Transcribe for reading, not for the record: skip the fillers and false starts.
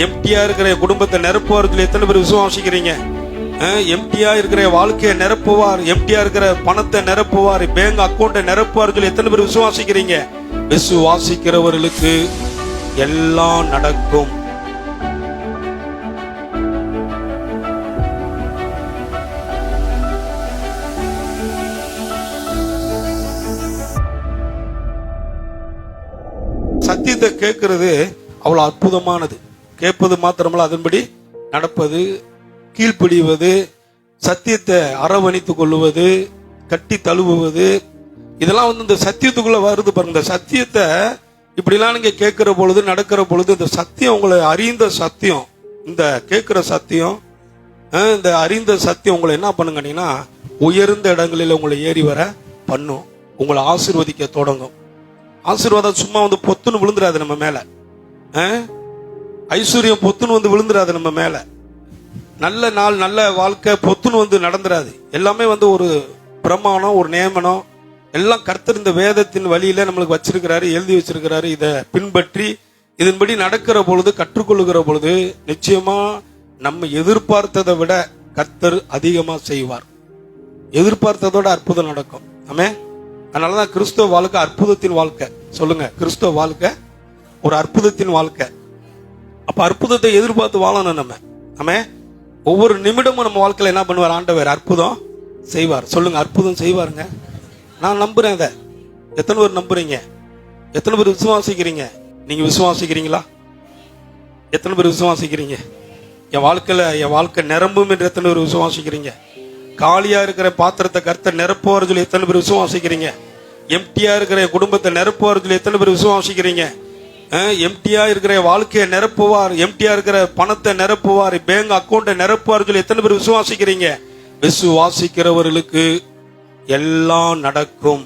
எம்டியா இருக்கிற குடும்பத்தை நிரப்புவார் சொல்லி எத்தனை பேர் விசுவாசிக்கிறீங்க? எம்டியா இருக்கிற வாழ்க்கையை நிரப்புவார், எம்டியா இருக்கிற பணத்தை நிரப்புவார், பேங்க் அக்கௌண்ட்டை நிரப்புவார் சொல்லி எத்தனை பேர் விசுவாசிக்கிறீங்க? விசுவாசிக்கிறவர்களுக்கு எல்லாம் நடக்கும். சத்தியத்தை கேட்கறது அவ்வளவு அற்புதமானது. கேட்பது மாத்திரமல்ல, அதன்படி நடப்பது, கீழ்ப்படிவது, சத்தியத்தை அரவணைத்துக் கொள்வது, கட்டி தழுவுவது, இதெல்லாம் இந்த சத்தியத்துக்குள்ள வருது பாருங்க. இந்த சத்தியத்தை இப்படிலாம் நீங்க கேட்கிற பொழுது, நடக்கிற பொழுது, இந்த சத்தியம் உங்களை அறிந்த சத்தியம், இந்த கேட்கிற சத்தியம், இந்த அறிந்த சத்தியம் உங்களை என்ன பண்ணுங்கன்னா உயர்ந்த இடங்களில் உங்களை ஏறி வர பண்ணும், உங்களை ஆசீர்வதிக்க தொடங்கும். ஆசீர்வாதம் சும்மா பொத்துன்னு விழுந்துடாது நம்ம மேல. ஐஸ்வர்யம் பொத்துன்னு விழுந்துடாது நம்ம மேல. நல்ல நாள், நல்ல வாழ்க்கை பொத்துன்னு நடந்துராது. எல்லாமே ஒரு பிரமாணம், ஒரு நியமனம், எல்லாம் கர்த்தர் இந்த வேதத்தின் வழியில நம்மளுக்கு வச்சிருக்கிறாரு, எழுதி வச்சிருக்கிறாரு. இதை பின்பற்றி இதன்படி நடக்கிற பொழுது, கற்றுக்கொள்ளுகிற பொழுது நிச்சயமா நம்ம எதிர்பார்த்ததை விட கர்த்தர் அதிகமா செய்வார். எதிர்பார்த்ததோட அற்புதம் நடக்கும். ஆமே. அதனாலதான் கிறிஸ்தவ வாழ்க்கை அற்புதத்தின் வாழ்க்கை. சொல்லுங்க, கிறிஸ்தவ வாழ்க்கை ஒரு அற்புதத்தின் வாழ்க்கை. அப்ப அற்புதத்தை எதிர்பார்த்து வாழணும் நம்ம. ஆமே. ஒவ்வொரு நிமிடமும் நம்ம வாழ்க்கையில என்ன பண்ணுவார்? ஆண்டவர் அற்புதம் செய்வார். சொல்லுங்க, அற்புதம் செய்வாருங்க. நான் நம்புறேன். இதை எத்தனை பேர் நம்புறீங்க? எத்தனை பேர் விசுவாசிக்கிறீங்க? நீங்க விசுவாசிக்கிறீங்களா? எத்தனை பேர் விசுவாசிக்கிறீங்க? என் வாழ்க்கை நிரம்பும் என்று எத்தனை பேர் விசுவாசிக்கிறீங்க? காலியா இருக்கிற பாத்திரத்தை கர்த்தர் நிரப்புவார் சொல்லி எத்தனை பேர் விசுவாசிக்கிறீங்க? எம்டியா இருக்கிற குடும்பத்தை நிரப்புவார் சொல்லி எத்தனை பேர் விசுவாசிக்கிறீங்க? எம்டியா இருக்கிற வாழ்க்கையை நிரப்புவார், எம்டியா இருக்கிற பணத்தை நிரப்புவார், பேங்க் அக்கௌண்ட்டை நிரப்புவார் சொல்லி எத்தனை பேர் விசுவாசிக்கிறீங்க? விசுவாசிக்கிறவர்களுக்கு எல்லாம் நடக்கும்.